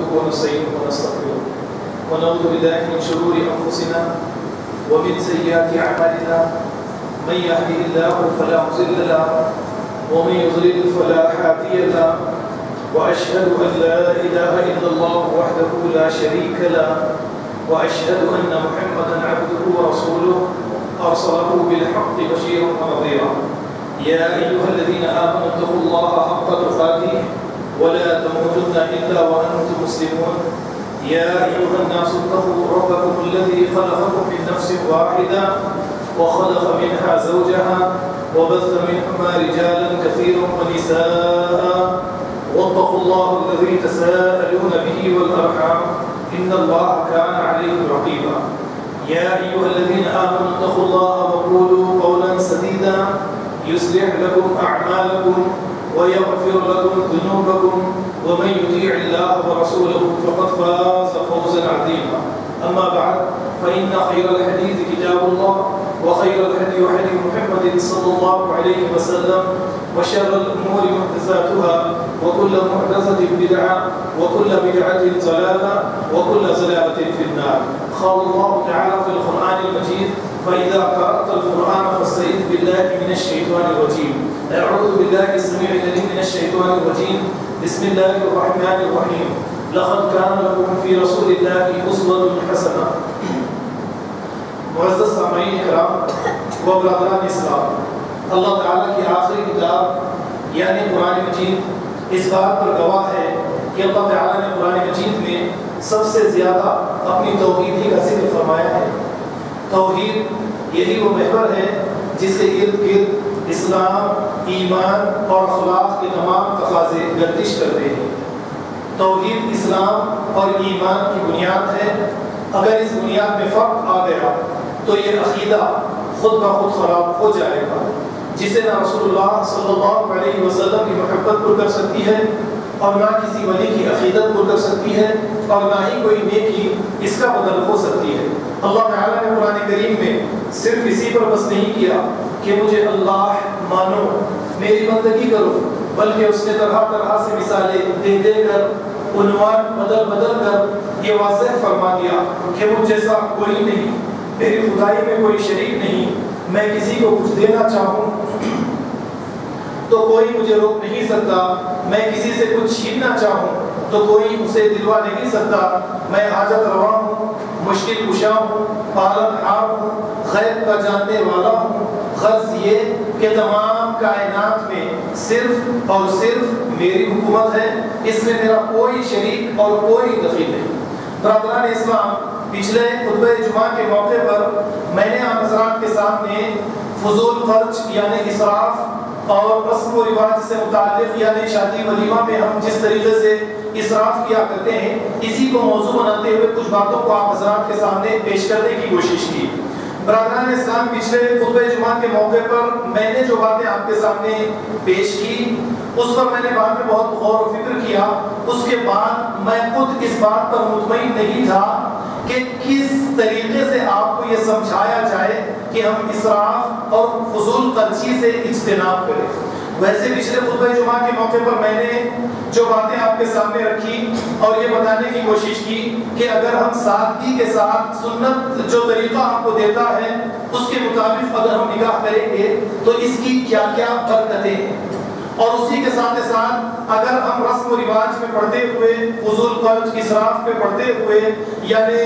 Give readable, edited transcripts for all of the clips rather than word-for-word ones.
نحمده ونستعينه ونستغفره ونعوذ بالله من شرور أنفسنا ومن سيئات أعمالنا من يهده الله فلا مضل له ومن يضلل فلا هادي له وأشهد أن لا إله إلا الله وحده لا شريك له وأشهد أن محمدا عبده ورسوله أرسله بالحق بشيرا ونذيرا يا أيها الذين آمنوا اتقوا الله حق تقاته ولا تموتن إلا وأنتم مسلمون يا أيها الناس اتقوا ربكم الذي خلقكم من نفس واحدة وخلق منها زوجها وبث منهما رجالا كثيرا ونساء واتقوا الله الذي تساءلون به والأرحام إن الله كان عليكم رقيبا يا أيها الذين آمنوا اتقوا الله وقولوا قولا سديدا يصلح لكم أعمالكم ويغفر لكم ذنوبكم ومن يطيع الله ورسوله فقد فاز فوزا عظيما أما بعد فإن خير الحديث كتاب الله وخير الهدي هدي محمد صلى الله عليه وسلم وشر الأمور محدثاتها وكل محدثة بدعة وكل بدعة ضلالة وكل ضلالة في النار قال الله تعالى في القرآن المجيد فإذا قرأت القرآن فاستعذ بالله من الشيطان الرجيم أعوذ بالله السميع العليم من الشيطان الرجيم بسم الله الرحمن الرحيم لقد كان لكم في رسول الله أسوة حسنة معزز سامعین کرام و برادران اسلام، اللہ تعالیٰ کی آخری کتاب یعنی قرآن مجید اس بات پر گواہ ہے کہ اللہ تعالیٰ نے قرآن مجید میں سب سے زیادہ اپنی توحید ہی کا ذکر فرمایا ہے۔ توحید یہی وہ محور ہے جس کے ارد گرد اسلام، ایمان اور اخلاق کے تمام تقاضے گردش کرتے ہیں۔ توحید اسلام اور ایمان کی بنیاد ہے۔ اگر اس بنیاد میں فرق آ گیا تو یہ عقیدہ خود بخود خراب ہو جائے گا، جسے نہ رسول اللہ صلی اللہ علیہ وسلم کی محبت پر کر سکتی ہے اور نہ کسی ولی کی عقیدت پر کر سکتی ہے اور نہ ہی کوئی نیکی اس کا بدل ہو سکتی ہے۔ اللہ تعالیٰ نے قرآن کریم میں صرف اسی پر بس نہیں کیا کہ مجھے اللہ مانو، میری بندگی کرو، بلکہ اس نے طرح طرح سے مثالیں دے دے کر، عنوان بدل بدل کر یہ واضح فرما دیا کہ مجھ جیسا کوئی نہیں، میری خدائی میں کوئی شریک نہیں، میں کسی کو کچھ دینا چاہوں تو کوئی مجھے روک نہیں سکتا، میں کسی سے کچھ چھیننا چاہوں تو کوئی اسے دلوا نہیں سکتا، میں حاجت روا ہوں، مشکل کشا ہوں، پالن ہار ہوں، غیب کا جاننے والا ہوں۔ غرض یہ کہ تمام کائنات میں صرف اور صرف میری حکومت ہے، اس میں میرا کوئی شریک اور کوئی دخیل نہیں۔ برادران اسلام، پچھلے خطبہ جمعہ کے موقع پر میں نے آپ حضرات کے سامنے فضول خرچ یعنی اسراف اور رسم و رواج سے متعلق یعنی شادی ولیمہ میں ہم جس طریقے سے اسراف کیا کرتے ہیں اسی کو موضوع بناتے ہوئے کچھ باتوں کو آپ حضرات کے سامنے پیش کرنے کی کوشش کی۔ برادران اسلام، پچھلے خطبہ جمعہ کے موقع پر میں نے جو باتیں آپ کے سامنے پیش کی اس پر میں نے بعد میں بہت غور و فکر کیا۔ اس کے بعد میں خود اس بات پر مطمئن نہیں تھا کہ کس طریقے سے آپ کو یہ سمجھایا جائے کہ ہم اسراف اور فضول خرچی سے اجتناب کریں۔ ویسے پچھلے خطبہ جمعہ کے موقع پر میں نے جو باتیں آپ کے سامنے رکھی اور یہ بتانے کی کوشش کی کہ اگر ہم سادگی کے ساتھ سنت جو طریقہ آپ کو دیتا ہے اس کے مطابق اگر ہم نکاح کریں گے تو اس کی کیا کیا برکتیں ہیں، اور اسی کے ساتھ ساتھ اگر ہم رسم و رواج میں پڑھتے ہوئے فضول خرچ اسراف پہ پڑھتے ہوئے یعنی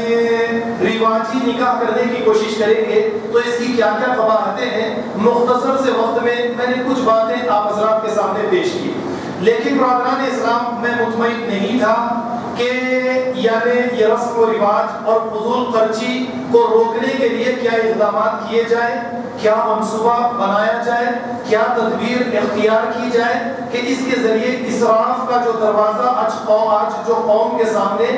رواجی نکاح کرنے کی کوشش کریں گے تو اس کی کیا کیا قباحتیں ہیں، مختصر سے وقت میں نے کچھ باتیں آپ حضرات کے سامنے پیش کی۔ لیکن برادران اسلام، میں مطمئن نہیں تھا کہ یعنی یہ رسم و رواج اور فضول خرچی کو روکنے کے لیے کیا اقدامات کیے جائیں، کیا منصوبہ بنایا جائے، کیا تدبیر اختیار کی جائے کہ اس کے ذریعے اسراف کا جو دروازہ آج جو قوم کے سامنے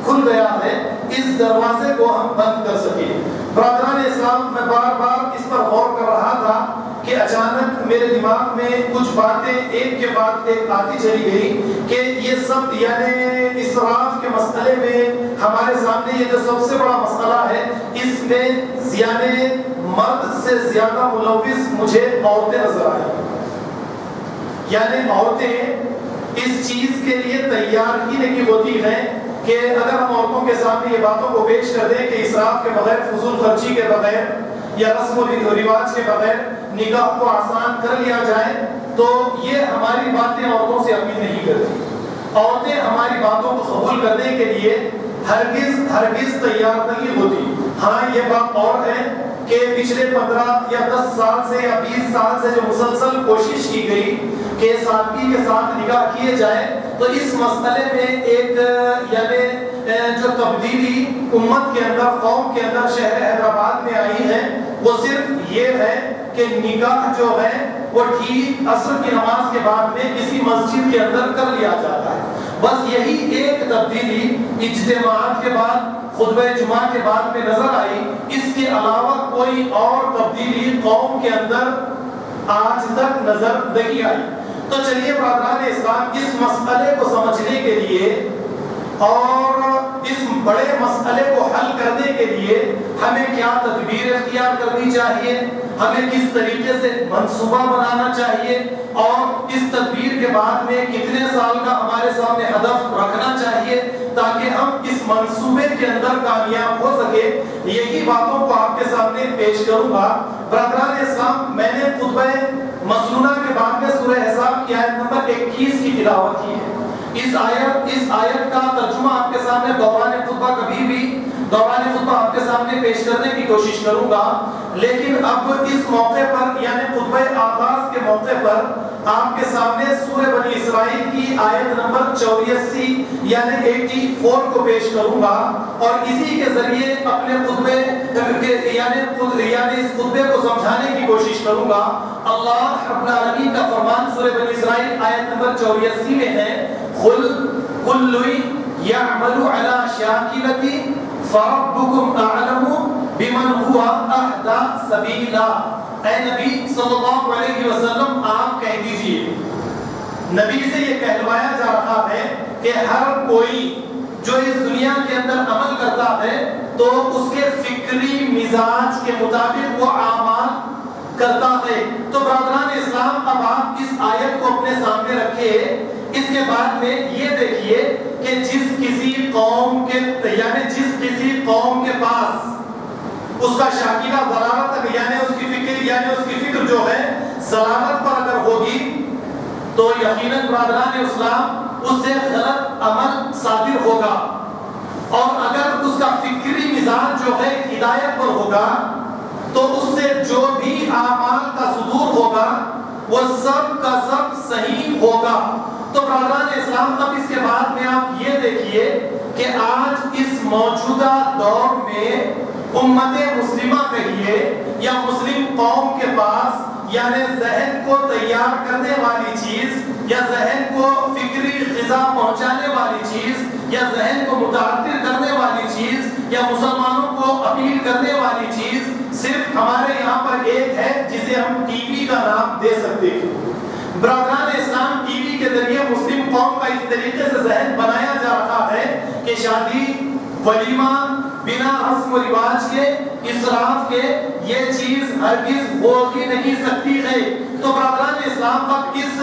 کھل گیا ہے اس دروازے کو ہم بند کر سکیں۔ برادران اسلام، میں بار بار اس پر غور کر رہا تھا کہ اچانک میرے دماغ میں کچھ باتیں ایک کے بعد ایک آتی چلی گئی کہ یہ سب یعنی اسراف کے مسئلے میں ہمارے سامنے یہ جو سب سے بڑا مسئلہ ہے اس میں یعنی مرد سے زیادہ ملوث مجھے عورتیں نظر آئی، یعنی عورتیں اس چیز کے لیے تیار ہی نہیں ہوتی ہیں کہ اگر ہم عورتوں کے سامنے یہ باتوں کو پیش کر دیں کہ اسراف کے بغیر، فضول خرچی کے بغیر یا رسم و رواج کے بغیر نکاح کو آسان کر لیا جائے، تو یہ ہماری باتیں عورتوں سے اپیل نہیں کرتی۔ عورتیں ہماری باتوں کو قبول کرنے کے لیے ہرگز تیار نہیں ہوتی۔ ہاں یہ بات اور ہے کہ پچھلے 15 یا 10 سال سے یا 20 سال سے جو مسلسل کوشش کی گئی کہ سادگی کے ساتھ نکاح کیے جائیں، تو اس مسئلے میں ایک یعنی جو تبدیلی امت کے اندر، قوم کے اندر، شہر حیدرآباد میں آئی ہے، وہ صرف یہ ہے کہ نکاح جو ہے وہ ٹھیک عصر کی نماز کے بعد میں کسی مسجد کے اندر کر لیا جاتا ہے۔ بس یہی ایک تبدیلی اجتماعات کے بعد، خطبہ جمعہ کے بعد میں نظر آئی۔ اس کے علاوہ کوئی اور تبدیلی قوم کے اندر آج تک نظر نہیں آئی۔ تو چلیے برادران اسلام، اس مسئلے کو سمجھنے کے لیے اور اس بڑے مسئلے کو حل کرنے کے لیے ہمیں کیا تدبیر اختیار کرنی چاہیے، ہمیں کس طریقے سے منصوبہ بنانا چاہیے، اور اس تدبیر کے بعد میں کتنے سال کا ہمارے سامنے ہدف رکھنا چاہیے تاکہ ہم اس منصوبے کے اندر کامیاب ہو سکے، یہی باتوں کو آپ کے سامنے پیش کروں گا۔ برادران اسلام، میں نے خطبہ مسنونہ کے بعد میں سورہ احزاب کی آیت نمبر 21 کی تلاوت کی ہے۔ اس آیت کا ترجمہ آپ کے سامنے دوران خطبہ آپ کے سامنے پیش کرنے کی کوشش کروں گا، لیکن اب اس موقع پر یعنی خطبہ آغاز کے موقع پر آپ کے سامنے سورہ بنی اسرائیل کی آیت نمبر 84 یعنی 84 کو پیش کروں گا، اور اسی کے ذریعے اپنے خطبے یعنی اس خطبے کو سمجھانے کی کوشش کروں گا۔ اللہ رب العالمین کا فرمان سورہ بنی اسرائیل آیت نمبر 84 میں ہے، کل یعمل علی شاکلتی فربکم اعلم بمن هو اہدی سبیلا۔ اے نبی صلی اللہ علیہ وسلم، آپ کہہ دیجئے، نبی سے یہ کہلوایا جا رہا ہے کہ ہر کوئی جو اس دنیا کے اندر عمل کرتا ہے تو اس کے فکری مزاج کے مطابق وہ اعمال کرتا ہے۔ تو برادران اسلام، اب آپ اس آیت کو اپنے سامنے رکھے، اس کے بعد میں یہ دیکھیے کہ جس کسی قوم کے پاس اس کا شاکلہ ضلالت یعنی اس کی فکر جو ہے ضلالت پر اگر ہوگی تو یقیناً برادران اسلام اس سے غلط عمل صادر ہوگا، اور اگر اس کا فکری مزاج جو ہے ہدایت پر ہوگا تو اس سے جو بھی اعمال کا صدور ہوگا وہ سب کا سب صحیح ہوگا۔ تو برادران اسلام، اب اس کے بعد میں آپ یہ دیکھیے کہ آج اس موجودہ دور میں امت مسلمہ کہیے یا مسلم قوم کے پاس یعنی ذہن کو تیار کرنے والی چیز یا ذہن کو فکری غذا پہنچانے والی چیز یا ذہن کو متاثر کرنے والی چیز یا مسلمانوں کو اپیل کرنے والی چیز صرف ہمارے یہاں پر ایک ہے جسے ہم ٹی وی کا نام دے سکتے ہیں۔ برادران اسلام، ٹی وی کے ذریعے مسلم قوم کا اس طریقے سے ذہن بنایا جا رہا ہے کہ شادی، ولیمہ بنا رسم و رواج کے، اسراف کے، یہ چیز ہرگز ہو ہی نہیں سکتی ہے۔ تو برادران اسلام، اب اس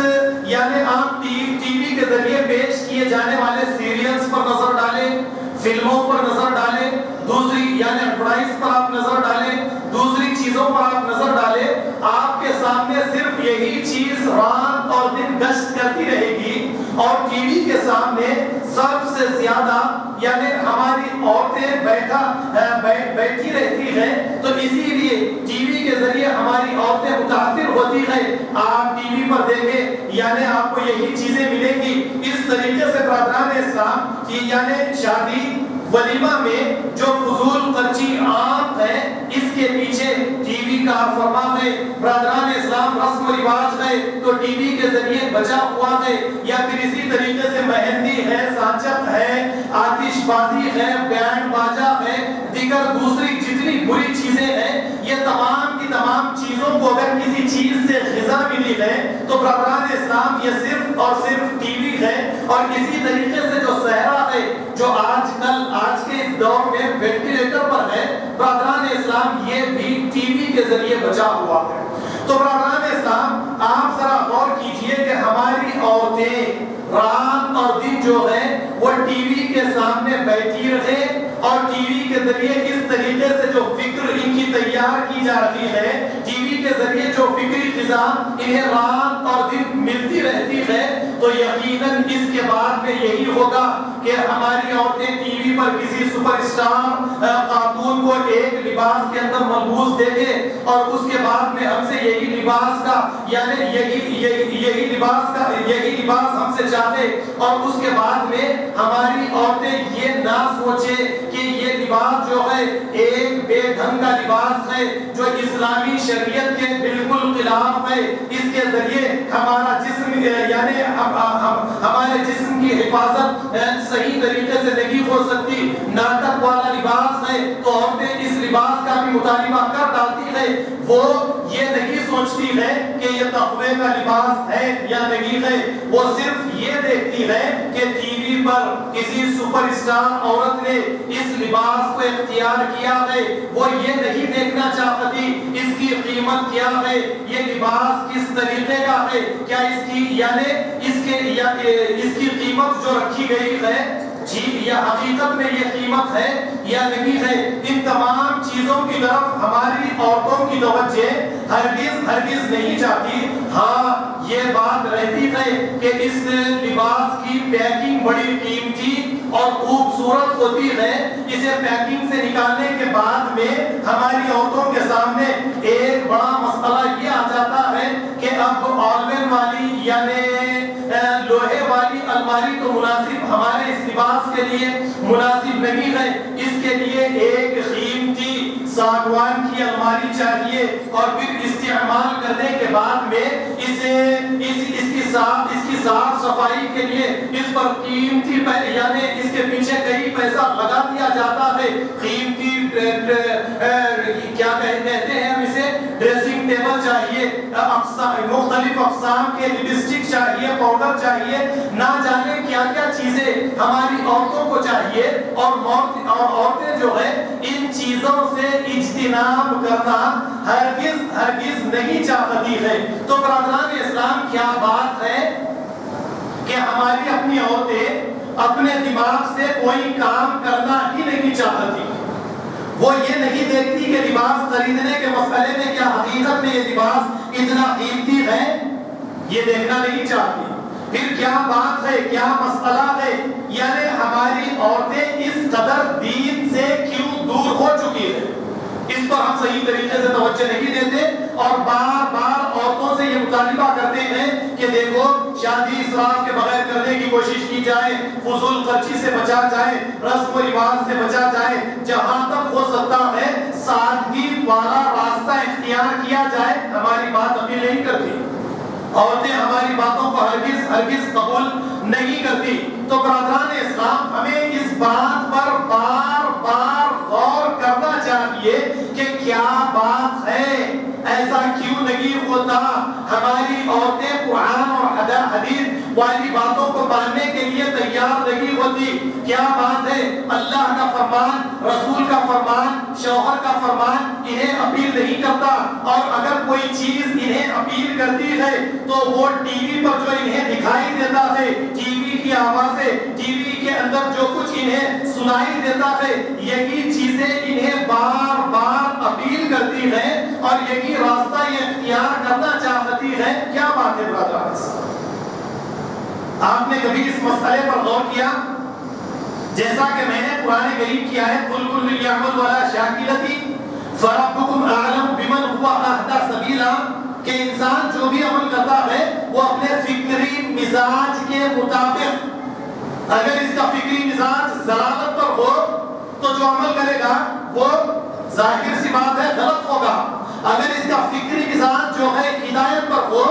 یعنی آپ ٹی وی کے ذریعے پیش کیے جانے والے سیریلز پر نظر ڈالیں، فلموں پر نظر ڈالیں، دوسری یعنی ایڈورٹائز پر آپ نظر ڈالیں، دوسری چیزوں پر آپ نظر ڈالیں، آپ کے سامنے صرف یہی چیز رات اور دن گشت کرتی رہے گی، اور ٹی وی کے سامنے سب سے زیادہ یعنی ہماری عورتیں بیٹھی رہتی ہیں۔ تو اسی لیے ٹی وی کے ذریعے ہماری عورتیں متاثر ہوتی ہیں۔ آپ ٹی وی پر دیکھیں یعنی آپ کو یہی چیزیں ملیں گی۔ اس طریقے سے برادران اسلام کی یعنی شادی، ولیمہ میں جو فضول خرچی عام ہے، اس کے پیچھے ٹی وی کا فرمان ہے۔ برادران اسلام، رسم و رواج ہے تو ٹی وی کے ذریعے بچا ہوا ہے، یا پھر اسی طریقے سے مہندی ہے، سانچت ہے، آتش بازی ہے، بینڈ باجا ہے، دیگر دوسری جتنی بری چیزیں ہیں، یہ تمام کی تمام چیزوں کو اگر کسی چیز سے غذا ملی ہے تو برادران اسلام یہ صرف اور صرف ٹی وی ہے۔ اور اسی طریقے سے جو صحرا ہے، جو آج کے اس دور میں وینٹیلیٹر پر ہے، برادران اسلام یہ بھی ٹی وی کے ذریعے بچا ہوا ہے۔ تو برادران اسلام، آپ ذرا غور کیجئے کہ ہماری عورتیں رات اور دن جو ہے وہ ٹی وی کے سامنے بیٹھی رہے اور ٹی وی کے ذریعے اس طریقے سے جو فکر ان کی تیار کی جا رہی ہے، ٹی وی کے ذریعے جو فکری غذا انہیں رات اور دن ملتی رہتی ہے، تو یقیناً اس کے بعد میں یہی ہوگا کہ ہماری عورتیں ٹی وی پر کسی سپر اسٹار خاتون کو ایک لباس کے اندر ملبوس دیکھے اور اس کے بعد میں ہم سے یہی لباس کا یعنی یہی لباس ہم سے چاہے، اور اس کے بعد میں ہماری عورتیں یہ نہ سوچے کہ یہ لباس جو ہے ایک بے ڈھنگ کا لباس ہے جو اسلامی شریعت کے بالکل خلاف ہے، اس کے ذریعے ہمارا جسم یعنی ہمارے جسم کی حفاظت صحیح طریقے سے نہیں ہو سکتی، ناٹک والا لباس ہے تو عورتیں اس لباس کا بھی مطالبہ کر ڈالتی ہے، وہ یہ نہیں سوچتی ہے کہ یہ تقوی کا لباس ہے یا نہیں ہے، وہ صرف یہ دیکھتی ہے کہ ٹی وی پر کسی سپر اسٹار عورت نے اس لباس کو اختیار کیا ہے، وہ یہ نہیں دیکھنا چاہتی اس کی قیمت کیا ہے، یہ لباس کس طریقے کا ہے، کیا اس کی یعنی اس کی قیمت جو رکھی گئی ہے جی یا حقیقت میں یہ قیمت ہے یا نہیں ہے، ان تمام چیزوں کی طرف ہماری عورتوں کی توجہ ہرگز نہیں جاتی۔ ہاں یہ بات رہتی ہے کہ اس لباس کی پیکنگ بڑی قیمتی اور خوبصورت ہوتی ہے، اسے پیکنگ سے نکالنے کے بعد میں ہماری عورتوں کے سامنے ایک بڑا مسئلہ یہ آ جاتا ہے کہ اب آلوین والی یعنی لوہے والی الماری تو مناسب ہمارے اس لباس کے لیے مناسب نہیں ہے، اس کے لیے ایک قیمتی ساگوان کی الماری چاہیے، اور پھر استعمال کرنے کے بعد میں اس کی صاف صفائی کے لیے اس پر قیمتی یعنی اس کے پیچھے کئی پیسہ لگا دیا جاتا ہے، قیمتی کیا کہتے ہیں ہم اسے ڈریسنگ ٹیبل چاہیے، مختلف اقسام کے لپسٹک چاہیے، پاؤڈر چاہیے، نہ جانے کیا کیا چیزیں ہماری عورتوں کو چاہیے، اور عورتیں جو ہے ان چیزوں سے اجتناب کرنا ہرگز نہیں چاہتی ہے۔ تو برادران اسلام کیا بات ہے کہ ہماری اپنی عورتیں اپنے دماغ سے کوئی کام کرنا ہی نہیں چاہتی، وہ یہ نہیں دیکھتی کہ لباس خریدنے کے مسئلے میں کیا حقیقت میں یہ لباس اتنا قیمتی ہے، یہ دیکھنا نہیں چاہتی۔ پھر کیا بات ہے، کیا مسئلہ ہے، یعنی ہماری عورتیں اس قدر دین سے کیوں دور ہو چکی ہے، اس پر ہم صحیح طریقے سے توجہ نہیں دیتے، اور بار بار عورتوں سے یہ مطالبہ کرتے ہیں کہ دیکھو شادی اسراف کے بغیر کرنے کی کوشش کی جائے، فضول خرچی سے بچا جائے، رسم و رواج سے بچا جائے، جہاں تک ہو سکتا ہے سادگی والا راستہ اختیار کیا جائے۔ ہماری بات اپیل نہیں کرتی، عورتیں ہماری باتوں کو ہرگز قبول نہیں کرتی۔ تو برادران اسلام ہمیں اس بات پر بار بار غور کرنا چاہیے کہ کیا بات ہے، ایسا کیوں نہیں ہوتا، ہماری عورتیں قرآن اور حدیث والی باتوں کو ماننے کے لیے تیار نہیں ہوتی، کیا بات ہے، اللہ کا فرمان، رسول کا فرمان، شوہر کا فرمان انہیں اپیل نہیں کرتا، اور اگر کوئی چیز انہیں اپیل کرتی ہے تو وہ ٹی وی پر جو انہیں دکھائی دیتا ہے، ٹی وی کی آوازیں، ٹی وی کے اندر جو کچھ انہیں سنائی دیتا ہے، یہی چیزیں انہیں بار بار اپیل کرتی ہیں اور یہی راستہ یہ اختیار کرنا چاہتی ہے۔ کیا بات ہے برادران، آپ نے کبھی اس مسئلے پر غور کیا؟ جیسا کہ میں نے قرآن کریم کی آیت قل کل یعمل ولا شاکلتی فربکم اعلم بمن هو اهدی سبیلا کہ انسان جو بھی عمل کرتا ہے وہ اپنے فکری مزاج کے مطابق، اگر اس کا فکری مزاج ضلالت پر ہو تو جو عمل کرے گا وہ ظاہر سی بات ہے غلط ہوگا، اگر اس کا فکری مزاج جو ہے ہدایت پر ہو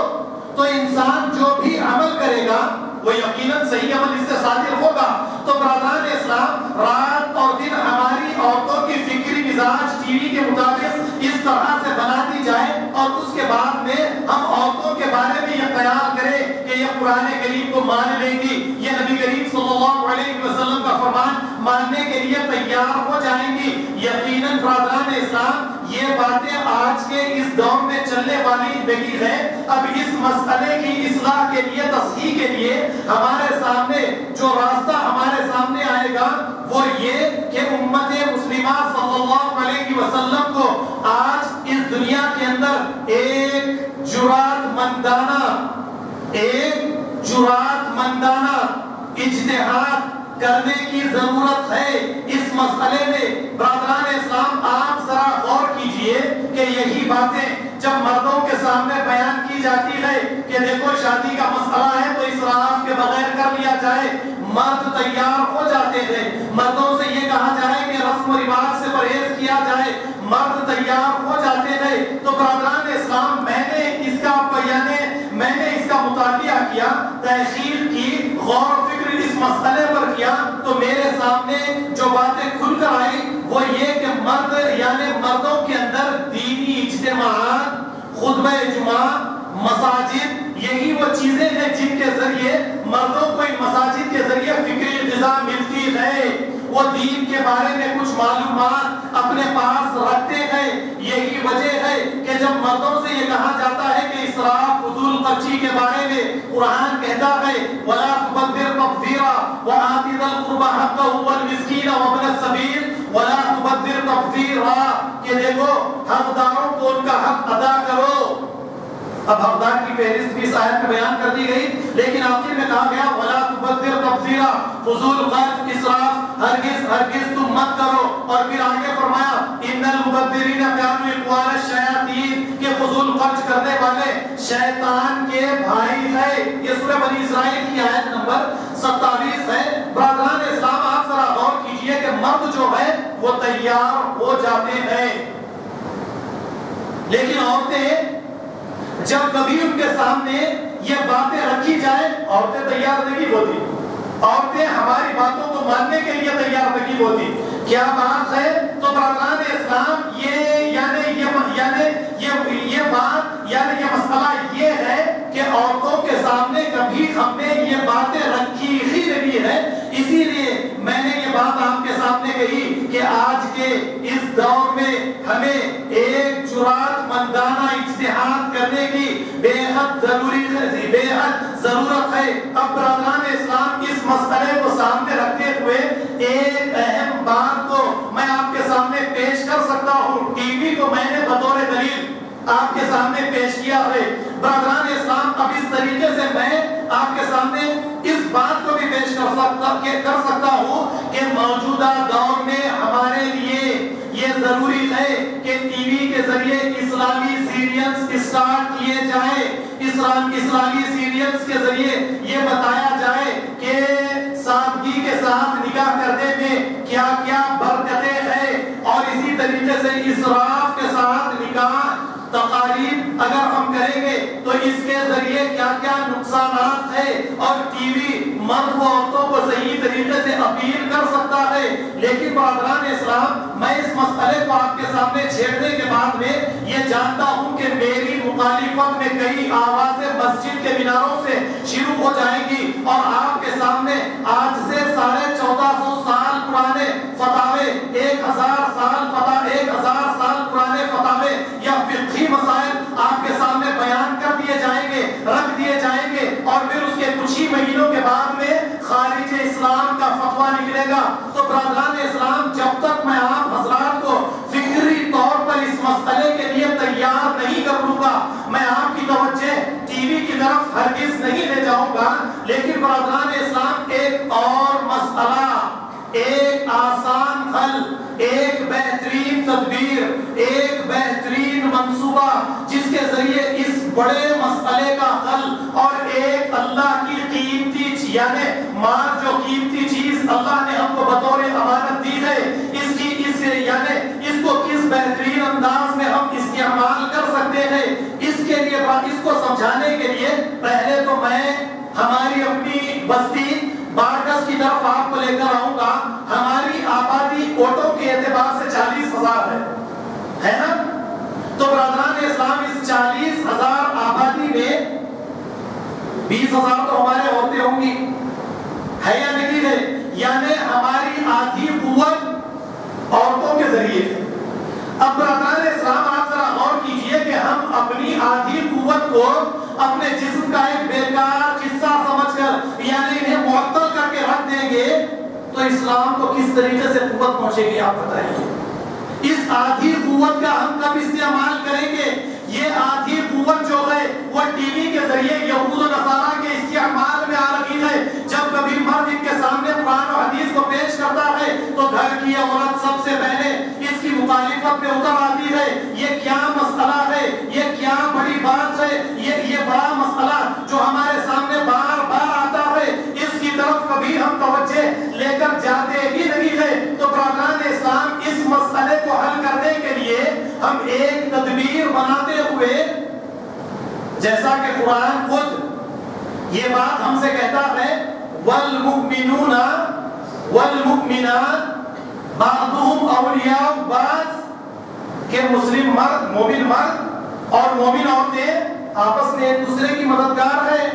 تو انسان جو بھی عمل کرے گا وہ یقیناً صحیح عمل اس سے صادر ہوگا۔ تو برادران اسلام رات اور دن ہماری عورتوں کی فکری مزاج ٹی وی کے مطابق اس طرح سے بنا دی جائے، اور اس کے بعد میں ہم عورتوں کے بارے میں یہ خیال کریں کہ یہ قرآن کریم کو مان لیں گی، یہ نبی کریم صلی اللہ علیہ وسلم کا فرمان ماننے کے لیے تیار ہو جائیں گی۔ یقیناً برادران اسلام یہ باتیں آج کے اس دور میں چلنے والی نہیں ہے۔ اب اس مسئلے کی اصلاح کے لیے، تصحیح کے لیے ہمارے سامنے جو راستہ ہمارے سامنے آئے گا وہ یہ کہ امت مسلمہ صلی اللہ علیہ وسلم کو آج اس دنیا کے اندر ایک جرات مندانہ اجتہاد کرنے کی ضرورت ہے اس مسئلے میں۔ برادران اسلام آپ ذرا غور کیجئے کہ یہی باتیں جب مردوں کے سامنے بیان کی جاتی ہے کہ دیکھو شادی کا مسئلہ ہے تو اسراف کے بغیر کر لیا جائے، مرد تیار ہو جاتے ہیں۔ مردوں سے یہ کہا جائے کہ رسم و رواج سے پرہیز کیا جائے، مرد تیار ہو جاتے ہیں۔ تو برادران اسلام میں نے اس کا مطالعہ کیا، تحقیق کی، غور و فکر اس مسئلے پر کیا، تو میرے سامنے جو باتیں کھل کر آئی وہ یہ کہ مردوں کے اندر دینی اجتماعات، خطبہ جمعہ، مساجد، یہی وہ چیزیں ہیں جن کے ذریعے مردوں کو ان مساجد کے ذریعے فکری غذا ملتی ہے۔ وہ دین کے بارے میں کچھ معلومات اپنے پاس رکھتے ہیں۔ یہی وجہ ہے کہ جب مردوں سے یہ کہا جاتا ہے کہ اسراف، فضول خرچی کے بارے میں قرآن کہتا ہے وَلَا تُبَذِّرْ تَبْذِيرًا وَآتِ ذَا الْقُرْبَى حَقَّهُ وَالْمِسْكِينَ وَابْنَ السَّبِيلِ وَلَا تُبَذِّرْ تَبْذِيرًا، کہ دیکھو حقداروں کو ان کا حق ادا کرو۔ اب حقدار کی فہرست بھی اس آیت میں بیان کر دی گئی، لیکن آخر میں کہا گیا وَلَا تُبَذِّرْ تَبْذِيرًا، فضول خرچ، اسراف ہرگز تم مت کرو۔ اور پھر آگے فرمایا اِنَّ الْمُبَذِّرِينَ كَانُوا إِخْوَانَ الشَّيَاطِينِ، کہ فضول خرچ کرنے والے شیطان کے بھائی ہیں۔ یہ سورہ بنی اسرائیل کی آیت نمبر 27 ہے۔ برادران اسلام آپ ذرا غور کیجئے کہ مرد جو ہے وہ تیار ہو جاتے ہیں، لیکن عورتیں جب کبھی ان کے سامنے یہ باتیں رکھی جائیں عورتیں تیار نہیں ہوتی، عورتیں ہماری باتوں کو ماننے کے لیے تیار نہیں ہوتی۔ کیا بات ہے؟ تو برادران اسلام یہ مسئلہ یہ ہے کہ عورتوں کے سامنے کبھی ہم نے یہ باتیں رکھی ہی نہیں ہے۔ اسی لیے میں نے یہ بات آپ کے سامنے کہی کہ آج کے اس دور میں ہمیں ایک جرات مندانہ اجتہاد کرنے کی بے حد ضرورت ہے۔ اب برادران اسلام اس مسئلے کو سامنے رکھتے ہوئے ایک اہم بات کو میں آپ کے سامنے پیش کر سکتا ہوں۔ ٹی وی کو میں نے بطور دلیل آپ کے سامنے پیش کیا ہے۔ برادران اسلام اب اس طریقے سے میں آپ کے سامنے اس بات کو بھی پیش کر سکتا ہوں کہ موجودہ دور میں ہمارے لیے یہ ضروری ہے کہ ٹی وی کے ذریعے اسلامی سیریلز اسٹارٹ کیے جائیں۔ اسلامی سیریلز کے ذریعے یہ بتایا جائے کہ سادگی کے ساتھ نکاح کرنے میں کیا کیا برکتیں ہیں، اور اسی طریقے سے اسراف کے ساتھ نکاح تقاریب اگر ہم کریں گے تو اس کے ذریعے کیا کیا نقصانات ہیں، اور ٹی وی مرد و عورتوں کو صحیح طریقے سے اپیل کر سکتا ہے۔ لیکن برادران اسلام میں اس مسئلے کو آپ کے سامنے چھیڑنے کے بعد میں یہ جانتا ہوں کہ میری مخالفت میں کئی آوازیں مسجد کے میناروں سے شروع ہو جائیں گی، اور آپ کے سامنے آج سے 1450 سال پرانے فتاوے، 1000 سال پرانے فتاوے یا فقہی مسائل آپ کے سامنے بیان کر دیے جائیں گے، رکھ دیے جائیں گے، اور پھر اس کے کچھ ہی مہینوں کے بعد میں خارج اسلام کا فتویٰ نکلے گا۔ تو برادران اسلام جب تک میں آپ حضرات کو فکری طور پر اس مسئلے کے لیے تیار نہیں کر لوں گا، میں آپ کی توجہ ٹی وی کی طرف ہرگز نہیں لے جاؤں گا۔ لیکن برادران اسلام ایک اور مسئلہ، ایک آسان حل، ایک بہترین تدبیر، ایک بہترین منصوبہ جس کے ذریعے اس بڑے مسئلے کا حل، اور ایک اللہ کی قیمتی مال جو قیمتی چیز اللہ نے ہم کو بطور امانت دی ہے، اس کو کس بہترین انداز میں ہم استعمال کر سکتے ہیں، اس کے لیے اس کو سمجھانے کے لیے پہلے تو میں ہماری اپنی بستی بارڈس کی طرف آپ کو لے کر آؤں گا۔ ہماری آبادی ووٹوں کے اعتبار سے 40,000 ہے نا؟ تو برادران اسلام اس 40,000 آبادی میں 20,000 تو ہمارے عورتیں ہوں گی، ہے یا نہیں ہے؟ یعنی ہماری آدھی ذریعے ہے۔ اب برادران اسلام آپ ذرا غور کیجئے کہ ہم اپنی آدھی قوت کو اپنے جسم کا ایک بیکار قصہ سمجھ کر یعنی انہیں معطل کر کے رکھ دیں گے تو اسلام کو کس طریقے سے قوت پہنچے گی آپ بتائیے۔ اس آدھی قوت کا ہم کب استعمال کریں گے؟ یہ آدھی قوت جو ہے وہ ٹی وی کے ذریعے یہود و نصارہ کے استعمال میں آ رہی ہے۔ جب کبھی مرد ان کے سامنے قرآن و حدیث کو پیش کرتا ہے تو گھر کی عورت سب سے پہلے اس کی مخالفت میں اتر آتی ہے۔ یہ کیا مسئلہ ہے، یہ کیا بڑی بات ہے، یہ بڑا مسئلہ جو ہمارے سامنے بار بار آتا ہے، اس کی طرف کبھی ہم توجہ لے کر جاتے ہی نہیں ہے۔ تو برادران اسلام اس مسئلے کو حل کرنے کے لیے ہم ایک تدبیر بناتے ہوئے، جیسا کہ قرآن خود یہ بات ہم سے کہتا ہے والمؤمنون والمؤمنات بعضهم اولیاء بعض، کہ مسلم مرد، مومن مرد اور مومن عورتیں آپس میں ایک دوسرے کی مددگار ہیں۔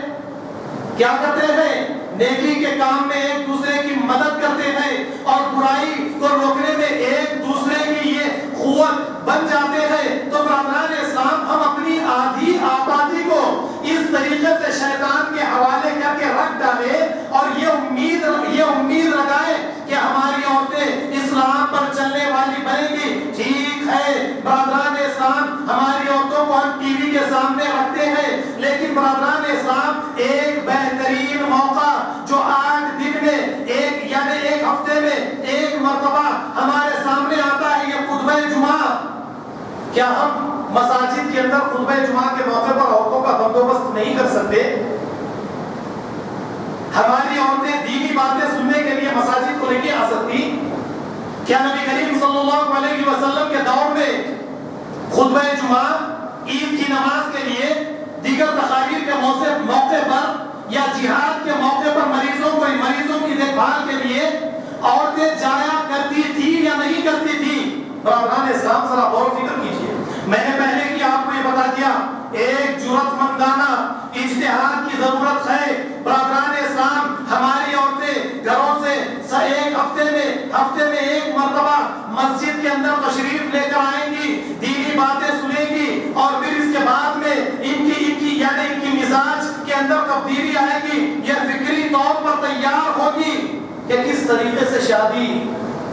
کیا کرتے ہیں؟ نیکی کے کام میں ایک دوسرے کی مدد کرتے ہیں اور برائی کو روکنے میں ایک دوسرے کی یہ قوت بن جاتے ہیں۔ تو برادران اسلام ہم اپنی آدھی آبادی کو اس طریقے سے شیطان کے حوالے کر کے رکھ ڈالیں اور یہ امید لگائیں کہ ہماری عورتیں اسلام پر چلنے والی بنیں گی۔ ٹھیک ہے برادران اسلام، ہماری عورتوں کو ہم ٹی وی کے سامنے رکھتے ہیں، لیکن برادران اسلام ایک بہترین موقع جو 8 دن میں ایک ہفتے میں ایک مرتبہ ہمارے سامنے آتا ہے، یہ خطبہ جمعہ۔ کیا ہم مساجد کے اندر خطبہ جمعہ کے موقع پر عورتوں کا بندوبست نہیں کر سکتے؟ ہماری عورتیں دینی باتیں سننے کے لیے مساجد کو نہیں آ سکتی؟ کیا نبی کریم صلی اللہ علیہ وسلم کے دور میں خطبہ جمعہ، عید کی نماز کے لیے، دیگر تقاریر کے موقع پر یا جہاد کے موقع پر مریضوں کی دیکھ بھال کے لیے عورتیں جایا کرتی تھی یا نہیں کرتی تھی؟ برادران اسلام ذرا غور و فکر کیجیے۔ میں نے پہلے ہی آپ کو یہ بتا دیا، ایک جرأت مندانہ اجتہاد کی ضرورت ہے۔ برادران اسلام، ہماری عورتیں گھروں سے ایک ہفتے میں ایک مرتبہ مسجد کے اندر تشریف لے کر آئیں گی، دینی باتیں سنیں گی اور پھر اس کے بعد میں ان کی مزاج کے اندر تبدیلی آئے گی، یہ فکری طور پر تیار ہوگی کہ کس طریقے سے شادی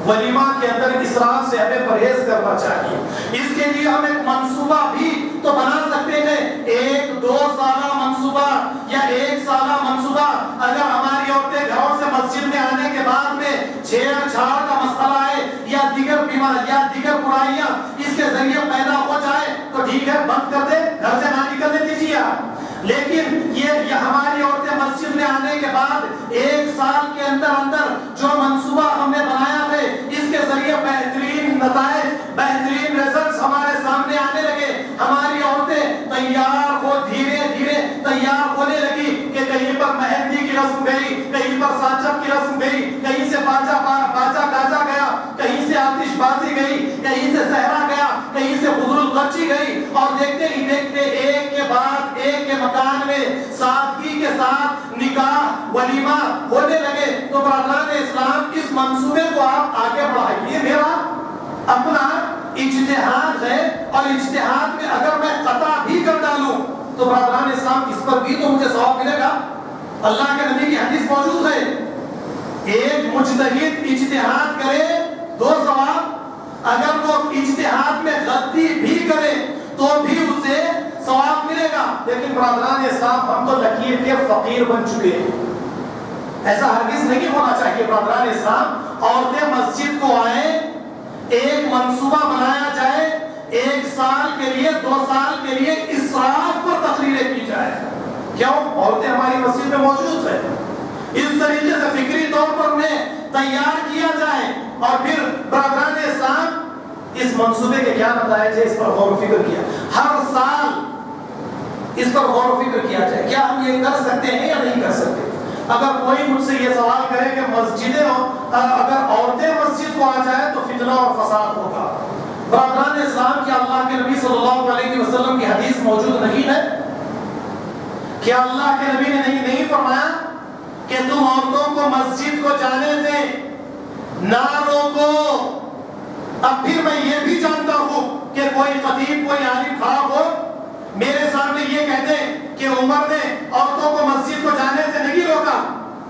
ولیمہ کے اندر اسراف سے ہمیں پرہیز کرنا چاہیے۔ اس کے لیے ہم ایک منصوبہ بھی تو بنا سکتے ہیں، 1-2 سالہ منصوبہ یا 1 سالہ منصوبہ۔ اگر ہماری عورتیں گھروں سے مسجد میں آنے کے بعد میں چھیڑ چھاڑ کا مسئلہ ہے یا دیگر بیماری یا دیگر برائیاں اس کے ذریعے پیدا ہو جائے تو ٹھیک ہے، بند کر دے، گھر سے نہ نکلنے دیجیے آپ۔ لیکن یہ ہماری عورتیں مسجد میں آنے کے بعد 1 سال کے اندر جو منصوبہ ہم نے بنایا ہے، اس کے ذریعے بہترین نتائج، بہترین ریزلٹس ہمارے سامنے آنے لگے۔ ہماری عورتیں تیار ہو، دھیرے دھیرے تیار ہونے لگی کہ کہیں پر مہندی کی رسم گئی، کہیں پر ساچب کی رسم گئی، کہیں سے باجا گاجا گیا، کہیں سے آتش بازی گئی، کہیں سے صحرا گیا، کہیں سے حضور الغچی گئی، اور دیکھتے ہی دیکھتے ایک کے بعد ایک کے مکان میں سادگی کے ساتھ نکاح ولیمہ ہونے لگے۔ تو برادران اسلام، اس منصوبے کو آپ آگے بڑھائیے۔ میرا اپنا اجتہاد ہے اور اجتہاد میں اگر میں خطا بھی کر ڈالوں تو برادران اسلام اس پر بھی تو مجھے ثواب ملے گا۔ اللہ کے نبی کی حدیث موجود ہے، ایک مجتہد اجتہاد کرے 2 ثواب، اگر وہ اجتہاد میں غلطی بھی کرے تو بھی اسے ثواب ملے گا۔ لیکن برادران اسلام، ہم تو لکیر کے فقیر بن چکے ہیں، ایسا ہرگز نہیں ہونا چاہیے۔ برادران اسلام، عورتیں مسجد کو آئیں، ایک منصوبہ بنایا جائے، 1 سال کے لیے 2 سال کے لیے اسراف پر تقریریں کی جائے۔ کیوں؟ عورتیں ہماری مسجد میں موجود ہیں، اس طریقے سے فکری طور پر انہیں تیار کیا جائے اور پھر برادران اسلام اس منصوبے کے کیا نتائج ہے، اس پر غور و فکر کیا، ہر سال اس پر غور و فکر کیا جائے۔ کیا ہم یہ کر سکتے ہیں یا نہیں کر سکتے؟ اگر کوئی مجھ سے یہ سوال کرے کہ اگر عورتیں مسجد کو آ جائے تو فتنہ اور فساد ہوگا، برادران اسلام، کیا اللہ کے نبی صلی اللہ علیہ وسلم کی حدیث موجود نہیں ہے؟ کیا اللہ کے نبی نے نہیں فرمایا کہ تم عورتوں کو مسجد کو جانے سے نہ روکو؟ اب پھر میں عمر نے عورتوں کو مسجد کو جانے سے نہیں روکا؟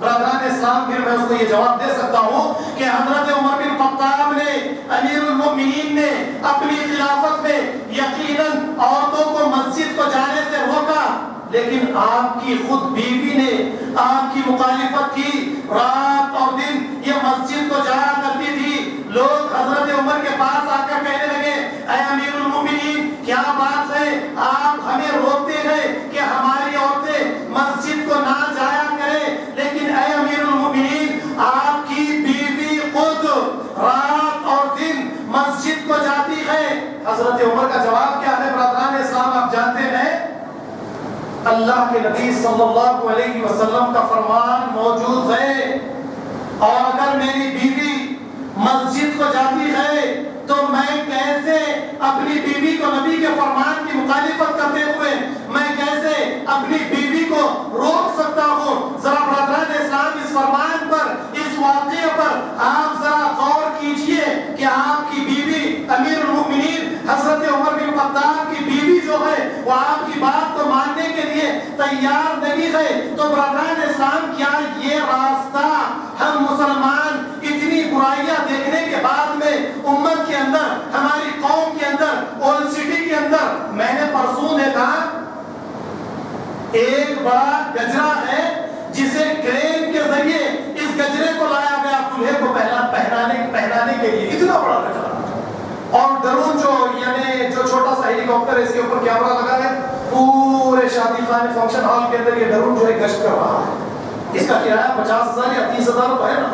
برادران اسلام پھر میں اس کو یہ جواب دے سکتا ہوں کہ حضرت عمر بن خطاب نے، امیر المؤمنین نے اپنی خلافت میں یقیناً عورتوں کو مسجد کو جانے سے روکا، لیکن آپ کی خود بیوی نے آپ کی مخالفت کی، رات اور دن یہ مسجد کو جایا کرتی تھی۔ لوگ حضرت عمر کے پاس آ کر کہنے لگے، اے امیر المؤمنین کیا بات ہے، آپ ہمیں روکتے ہیں کہ ہماری عورتیں مسجد کو نہ جایا کریں، لیکن اے امیر المؤمنین آپ کی بیوی خود رات اور دن مسجد کو جاتی ہے۔ حضرت عمر کا جواب کیا ہے برادران اسلام؟ آپ جانتے ہیں اللہ کے نبی صلی اللہ علیہ وسلم کا فرمان موجود ہے، اور اگر میری بیوی مسجد کو جاتی ہے تو میں کیسے اپنی بیوی کو نبی کے فرمان کی مخالفت کرتے ہوئے میں کیسے اپنی بیوی کو روک سکتا ہوں؟ ذرا برادران اسلام اس فرمان پر، اس واقعے پر آپ ذرا غور کیجئے کہ آپ کی بیوی امیر المؤمنین حضرت عمر بن خطاب کی بیوی جو ہے وہ آپ کی بات کو ماننے کے لیے تیار نہیں ہے، تو برادران اسلام کیا یہ راستہ ہم مسلمان اتنی برائیاں دیکھنے کے بعد میں امت کے اندر، ہماری قوم کے اندر، اولڈ سٹی کے اندر، میں نے پرسوں دیکھا ایک بڑا گجرا ہے جسے کرین کے ذریعے اس گجرے کو لایا گیا دلہے کو پہنانے کے لیے، اتنا بڑا گجرا، اور ڈرون جو یعنی جو چھوٹا سا ہیلی کاپٹر ہے اس کے اوپر کیمرہ لگا ہے، پورے شادی خانے فنکشن ہال کے اندر یہ ڈرون جو ہے گشت کر رہا ہے۔ اس کا کرایہ 50,000 یا 30,000 روپے ہے نا۔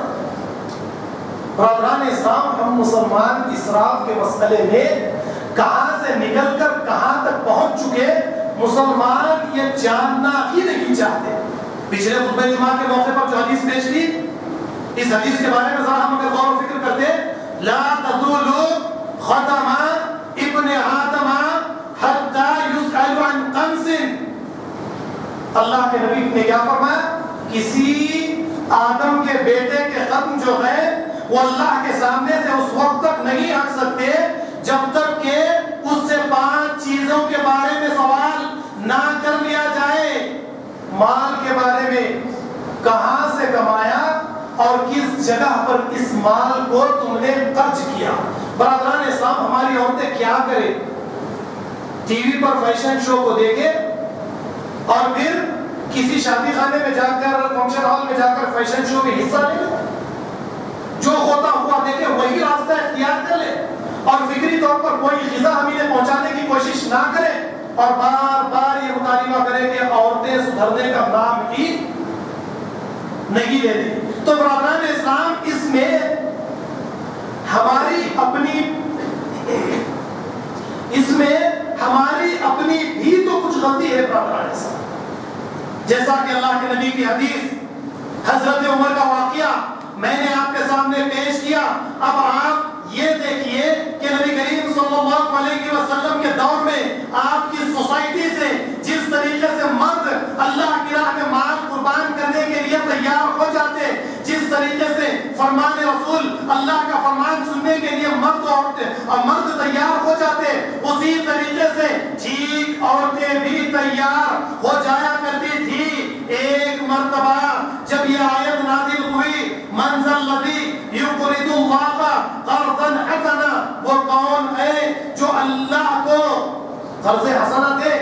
برادران اسلام ہم مسلمان اسراف کے مسئلے میں کہاں سے نکل کر کہاں تک پہنچ چکے، مسلمان یہ جاننا ہی نہیں چاہتے۔ پچھلے خطبہ جمعہ کے موقع پر جو حدیث پیش کی، اس حدیث کے بارے میں ذرا ہم اگر غور و فکر کرتے، لا تزول قدم ابن آدم حتی یسأل عن خمس، اللہ کے نبی نے کیا فرمایا؟ کسی آدم کے بیٹے کے قدم جو ہے وہ اللہ کے سامنے سے اس وقت تک نہیں ہٹ سکتے جب تک کہ اس سے 5 چیزوں کے بارے میں سوال نہ کر لیا جائے۔ مال کے بارے میں، کہاں سے کمایا اور کس جگہ پر اس مال کو تم نے خرچ کیا۔ برادران اسلام ہماری عورتیں کیا کریں؟ ٹی وی پر فیشن شو کو دیکھیں اور پھر کسی شادی خانے میں جا کر، فنکشن ہال میں جا کر فیشن شو میں حصہ لے لیں، جو ہوتا ہوا دیکھیں وہی راستہ اختیار کر لیں، اور فکری طور پر کوئی غذا ہمیں پہنچانے کی کوشش نہ کریں، اور بار بار یہ مطالبہ کریں کہ عورتیں سدھرنے کا نام ہی نہیں لیتی۔ تو برادران اسلام اس میں ہماری اپنی بھی تو کچھ غلطی ہے برادران اسلام۔ جیسا کہ اللہ کے نبی کی حدیث، حضرت عمر کا واقعہ میں نے آپ کے سامنے پیش کیا، اب آپ یہ دیکھیے کہ نبی کریم صلی اللہ علیہ وسلم کے دور میں آپ کی سوسائٹی سے جس طریقے سے مرد اللہ کی راہ میں مال قربان کرنے کے لیے تیار ہو جاتے، جس طریقے سے فرمان رسول، اللہ کا فرمان سننے کے لیے مرد تیار ہو جاتے، اسی طریقے سے ٹھیک عورتیں بھی تیار ہو جایا کرتی تھی۔ ایک مرتبہ جب یہ آیت نازل ہوئی، من ذا الذی یقرض اللہ قرضا حسنا، وہ کون ہے جو اللہ کو قرض حسنا دے؟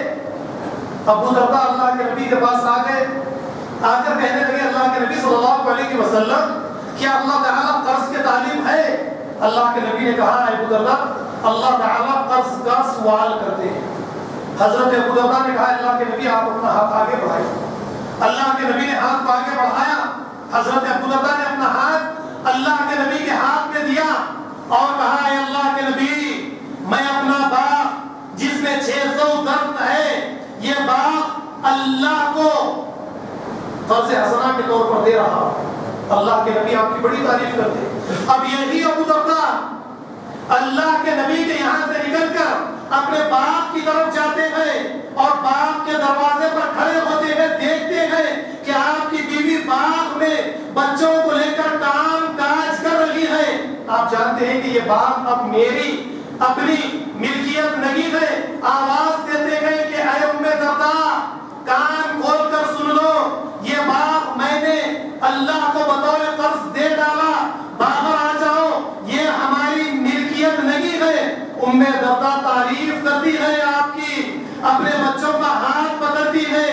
ابو درداء اللہ کے نبی کے پاس آ گئے، آ کر کہنے لگے اللہ کے نبی صلی اللہ علیہ وسلم کیا اللہ تعالیٰ قرض کے تعلیم ہے؟ اللہ کے نبی نے کہا ابو درداء اللہ تعالیٰ قرض کا سوال کرتے ہیں۔ حضرت ابو درداء نے کہا اللہ کے نبی آپ اپنا ہاتھ آگے بڑھائیں۔ اللہ کے نبی نے ہاتھ کو آگے بڑھایا، حضرت ابو درداء نے اپنا ہاتھ اللہ کے نبی کے ہاتھ میں دیا اور کہا اے اللہ کے نبی، میں اپنا باغ جس میں 600 درخت ہے، یہ باغ اللہ کو قرض حسنہ کے طور پر دے رہا ہوں۔ اللہ کے نبی آپ کی بڑی تعریف کرتے۔ اب یہی ابو درداء اللہ کے نبی کے یہاں سے نکل کر اپنے باغ کی طرف جاتے ہیں اور باغ کے دروازے پر کھڑے ہوتے ہیں، دیکھتے ہیں کہ آپ کی بیوی باغ میں بچوں کو لے کر کام کاج کر رہی ہے۔ آپ جانتے ہیں کہ یہ باغ اب میری اپنی ملکیت نہیں ہے۔ آواز دیتے ہیں کہ اے ام درداء کام دے ڈالا، باہر آ جاؤ، یہ ہماری ملکیت نہیں ہے۔ ام دردہ تعریف کرتی ہے آپ کی، اپنے بچوں کا ہاتھ پکڑتی ہے،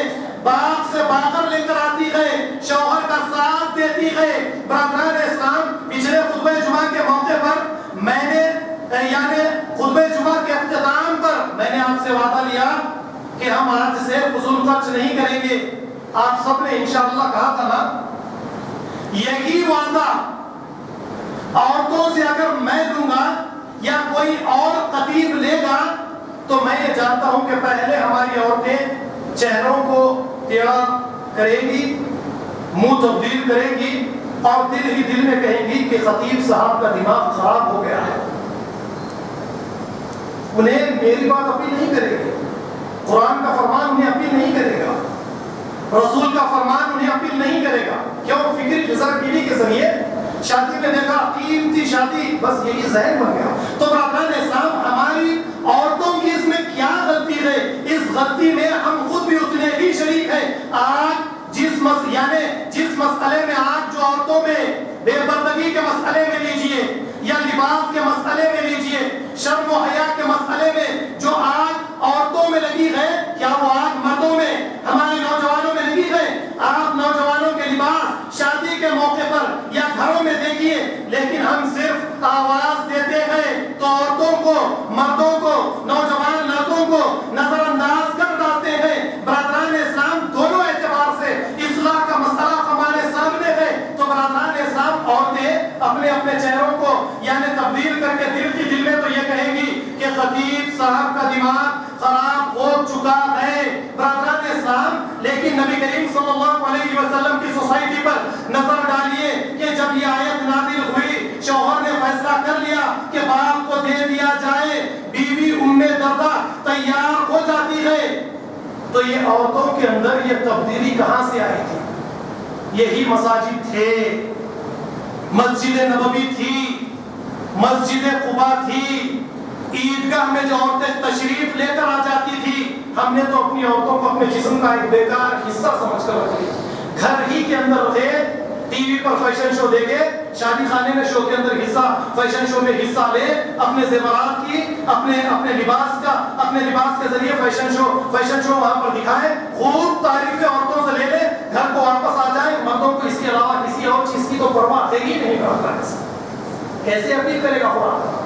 باغ سے باہر لے کر آتی ہے، شوہر کا ساتھ دیتی ہے۔ برادران اسلام، پچھلے خطبہ جمعہ کے موقع پر میں نے خطبہ جمعہ کے اختتام پر میں نے آپ سے وعدہ لیا کہ ہم آج سے فضول خرچ نہیں کریں گے۔ آپ سب نے انشاءاللہ کہا تھا نا، یہی وعدہ عورتوں سے اگر میں دوں گا یا کوئی اور خطیب لے گا تو میں یہ جانتا ہوں کہ پہلے ہماری عورتیں چہروں کو ٹیڑھا کرے گی، منہ تبدیل کرے گی اور دل ہی دل میں کہیں گی کہ خطیب صاحب کا دماغ خراب ہو گیا ہے۔ انہیں میری بات اپیل نہیں کرے گی، قرآن کا فرمان انہیں اپیل نہیں کرے گا، رسول کا فرمان انہیں اپیل نہیں کرے گا۔ کیوں؟ فکری غذا ٹی وی کے ذریعے شادی میں دیکھا، قیمتی شادی، بس یہی ذہن بن گیا۔ تو برادران اسلام، ہماری عورتوں کی اس میں کیا غلطی ہے؟ اس غلطی میں ہم خود بھی اتنے ہی شریک ہیں۔ آج جس مسئلے میں آج جو عورتوں میں بے پردگی کے مسئلے میں لیجئے یا لباس کے مسئلے میں لیجئے، شرم و حیا کے مسئلے میں جو آگ عورتوں میں لگی ہے، کیا وہ آگ مردوں میں، ہمارے نوجوانوں میں لگی ہے؟ آپ نوجوانوں کے لباس شادی کے موقع پر یا گھروں میں دیکھیے، لیکن ہم صرف آواز دیتے ہیں تو عورتوں کو، مردوں کو، نوجوان لڑکوں کو نظر انداز کر ڈالتے ہیں۔ برادران اسلام، دونوں اعتبار سے اصلاح کا مسئلہ ہمارے سامنے ہے۔ تو برادران اسلام، عورتیں اپنے اپنے چہروں کو تبدیل کر کے دل میں تو یہ کہیں گی کہ خطیب صاحب کا دماغ خراب ہو چکا ہے۔ برادران اسلام، لیکن نبی کریم صلی اللہ علیہ وسلم کی سوسائٹی پر نظر ڈالیے کہ جب یہ آیت نازل ہوئی، شوہر نے فیصلہ کر لیا کہ باپ کو دے دیا جائے، بیوی ام دردہ تیار ہو جاتی ہے، تو یہ عورتوں کے اندر یہ تبدیلی کہاں سے آئی تھی؟ یہی مساجد تھے، مسجد نبوی تھی، مسجد قباء تھی، عیدگاہ میں جو عورتیں تشریف لے کر آ جاتی تھی، ہم نے تو اپنی عورتوں کو اپنے جسم کا ایک بیکار حصہ سمجھ کر رکھ لیا۔ گھر ہی کے اندر رہے، ٹی وی پر فیشن شو دیکھے، شادی خانے میں شو کے اندر حصہ، فیشن شو میں حصہ لے، اپنے زیورات کی، اپنے لباس کے ذریعے فیشن شو وہاں پر دکھائے، خوب تعریفیں عورتوں سے لے لے، گھر کو واپس آ جائے، مردوں کو اس کے علاوہ کسی اور چیز کی تو پرواہ ہے ہی نہیں کرتا۔ کیسے اپیل کرے گا قرآن؟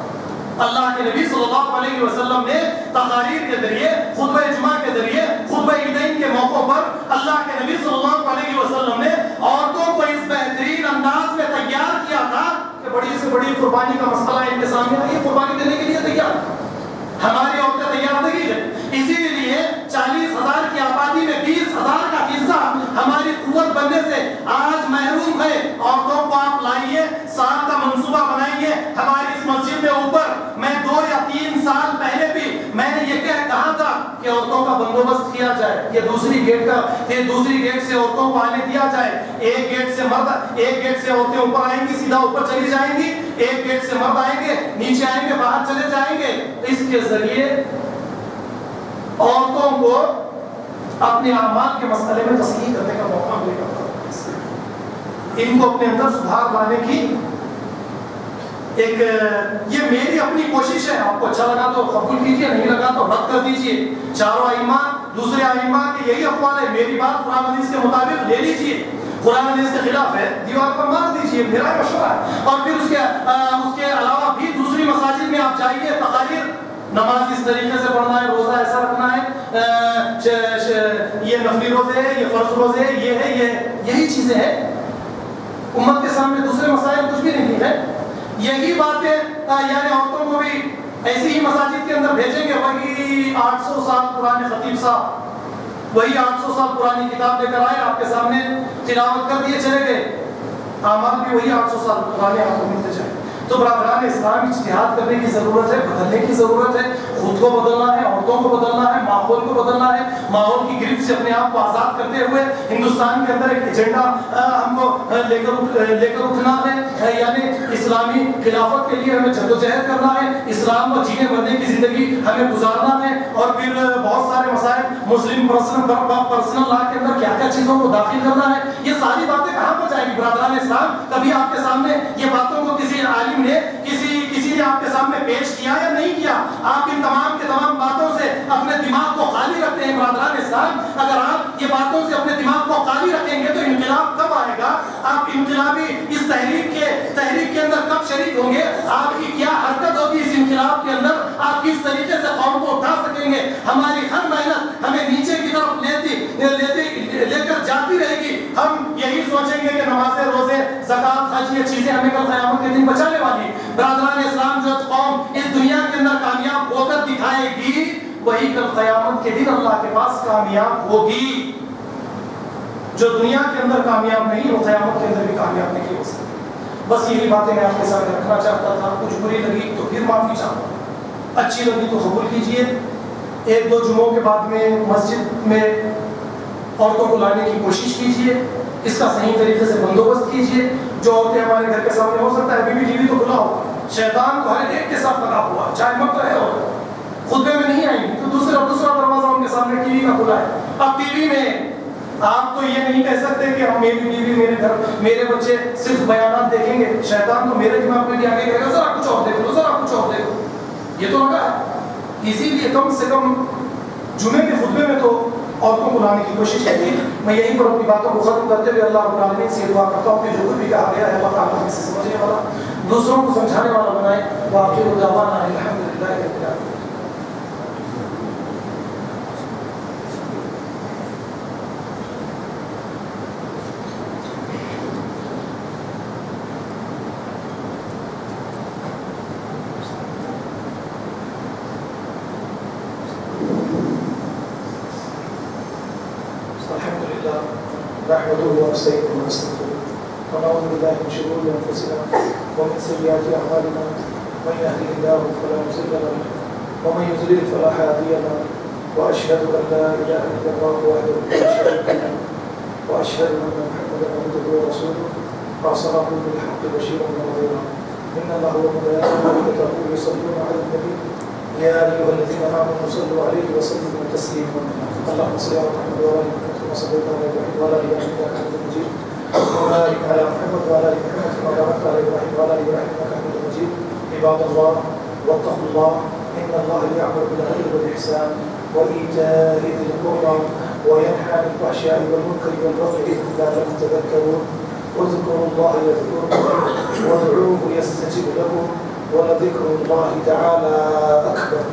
اللہ کے نبی صلی اللہ علیہ وسلم نے تقاریر کے ذریعے، خطبہ جمعہ کے ذریعے، خطبہ عیدین کے موقعوں پر اللہ کے نبی صلی اللہ علیہ وسلم نے عورتوں کو اس بہترین انداز میں تیار کیا تھا کہ بڑی سے بڑی قربانی کا مسئلہ ان کے سامنے آئی، قربانی دینے کے لیے تیار، ہماری عورتیں تیار نہیں ہیں۔ اسی لیے 40,000 کی آبادی میں 20,000 کا حصہ ہماری قوت بننے سے آج محروم ہے۔ عورتوں کو آپ لائیے، سال کا منصوبہ بنائیے۔ ہماری اس مسجد میں اوپر میں 2 یا 3 سال پہلے بھی میں نے یہ کہا تھا کہ عورتوں کا بندوبست کیا جائے، یہ دوسری گیٹ سے عورتوں کو آنے دیا جائے، ایک گیٹ سے عورتیں اوپر آئیں گی، سیدھا اوپر چلی جائیں گی، ایک گیٹ سے مرد آئیں گے، نیچے آئیں گے، باہر چلے جائیں گے۔ اس کے ذریعے عورتوں کو اپنے اعمال کے مسئلے میں تصحیح کرنے کا موقع ملے گا، ان کو اپنے اندر سدھار لانے کی یہ میری اپنی کوشش ہے۔ آپ کو اچھا لگا تو قبول کیجئے، نہیں لگا تو رد کر دیجئے۔ چاروں ائمہ، دوسرے ائمہ کے یہی اقوال ہے، میری بات قرآن حدیث کے مطابق لے لیجئے، قرآن حدیث کے خلاف ہے دیوار پر مار دیجئے، میرا مشورہ ہے۔ اور پھر اس کے علاوہ بھی دوسری مساجد میں آپ جائیے، تقاریر، نماز اس طریقے سے پڑھنا ہے، روزہ ایسا رکھنا ہے، یہ نفلی روزے ہے، یہ فرض روزے ہے، یہ ہے، یہی چیزیں ہیں۔ امت کے سامنے دوسرے مسائل کچھ بھی نہیں ہے۔ یہی باتیں عورتوں کو بھی ایسی ہی مساجد کے اندر بھیجیں گے، وہی 800 سال پرانے خطیب صاحب وہی 800 سال پرانی کتاب لے کر آئے، آپ کے سامنے تلاوت کر دیے چلے گئے، اعمال بھی وہی 800 سال پرانے آپ کو ملتے جائیں۔ تو برادران اسلام، اجتہاد کرنے کی ضرورت ہے، بدلنے کی ضرورت ہے، خود کو بدلنا ہے، عورتوں کو بدلنا ہے، ماحول کو بدلنا ہے، ماحول کی گرفت سے اپنے آپ کو آزاد کرتے ہوئے ہندوستان کے اندر ایک ایجنڈا ہم کو لے کر اٹھنا ہے، یعنی اسلامی خلافت کے لیے ہمیں جدوجہد کرنا ہے، اسلام کو جینے مرنے کی زندگی ہمیں گزارنا ہے، اور پھر بہت سارے مسائل مسلم پرسنل لا کے اندر کیا کیا چیزوں کو داخل کرنا ہے، یہ ساری باتیں کہاں پر جائیں یعنی برادران اسلام کبھی آپ کے سامنے یہ باتوں کو کسی عالم نے کسی نے آپ کے سامنے پیش کیا یا نہیں کیا؟ آپ ان تمام کے تمام باتوں سے اپنے دماغ کو خالی رکھتے ہیں برادران اسلام. اگر آپ یہ باتوں سے اپنے دماغ کو خالی رکھیں گے تو انقلاب کب آئے گا؟ آپ انقلابی اس تحریک کے اندر کب شریک ہوں گے؟ آپ کی کیا حرکت ہوگی اس انقلاب کے اندر؟ آپ کس طریقے سے قوم کو اٹھا سکیں گے؟ ہماری ہر محنت ہمیں نیچے کی طرف لے کر جاتی رہے گی. ہم یہی سوچیں گے کہ نمازیں، روزے، زکات، حج، یہ چیزیں ہمیں کل قیامت کے دن بچانے والی. برادران اسلام جو قوم اس دنیا کے اندر کامیاب ہو کر دکھائے گی وہی کل قیامت کے دن اللہ کے پاس کامیاب ہوگی. جو دنیا کے اندر کامیاب نہیں وہ قیامت کے اندر بھی کامیاب نہیں ہو سکتی. بس یہی باتیں میں آپ کے سامنے رکھنا چاہتا تھا. کچھ بری لگی تو پھر معافی چاہتا ہوں، اچھی لگی تو قبول کیجئے. ایک دو جمعوں کے بعد میں مسجد میں عورتوں کو لانے کی کوشش کیجئے، اس کا صحیح طریقے سے بندوبست کیجئے. جو عورتیں ہمارے گھر کے سامنے، ہو سکتا ہے ابھی بھی ٹی وی تو کھلا ہو، شیطان کو ہر ایک کے ساتھ لگا ہوا، چاہے مت رہے ہو، خطبے میں نہیں آئیں گی تو دوسرا دروازہ ان کے سامنے ٹی وی کا کھلا ہے. اب ٹی وی میں آپ تو یہ نہیں کہہ سکتے کہ ہم میری بیوی، میرے گھر، میرے بچے صرف بیانات دیکھیں گے. شیطان تو میرے دماغ میں بھی آگے کہے گا ذرا کچھ اور دیکھ لو، ذرا کچھ اور دیکھو. یہ تو لگا ہے. اسی لیے کم سے کم جمعے کے خطبے میں تو عورتوں کو لانے کی کوشش کی. میں یہیں پر اپنی باتوں کو ختم کرتے ہوئے اللہ رب العالمین سے دعا کرتا ہوں کہ جو کچھ بھی کہا گیا ہے اللہ تعالیٰ ہمیں سے سمجھنے والا، دوسروں کو سمجھانے والا بنائے. وآخر دعوانا الحمدللہ رب العالمین. نحمده ونستعينه ونستغفره ونعوذ بالله من شرور انفسنا ومن سيئات اعمالنا من يهده الله فلا مضل له ومن يضلل فلا هادي له واشهد ان لا اله الا الله وحده لا شريك له واشهد ان محمدا عبده ورسوله ارسله بالحق بشيرا ونذيرا ان الله وملائكته يصلون على النبي يا ايها الذين امنوا صلوا عليه وسلموا تسليما. اللهم صل على محمد وعلى ال محمد كما صليت على ابراهيم وعلى ال ابراهيم انك حميد مجيد. وبارك على محمد وعلى ال محمد كما باركت على ابراهيم وعلى ال ابراهيم انك حميد مجيد. عباد الله واتقوا الله ان الله يأمر بالعدل والاحسان وايتاء ذي القربى وينهى عن الفحشاء والمنكر والبغي لعلكم تذكرون. اذكروا الله يذكركم وادعوه يستجب لكم ولذكر الله تعالى اكبر.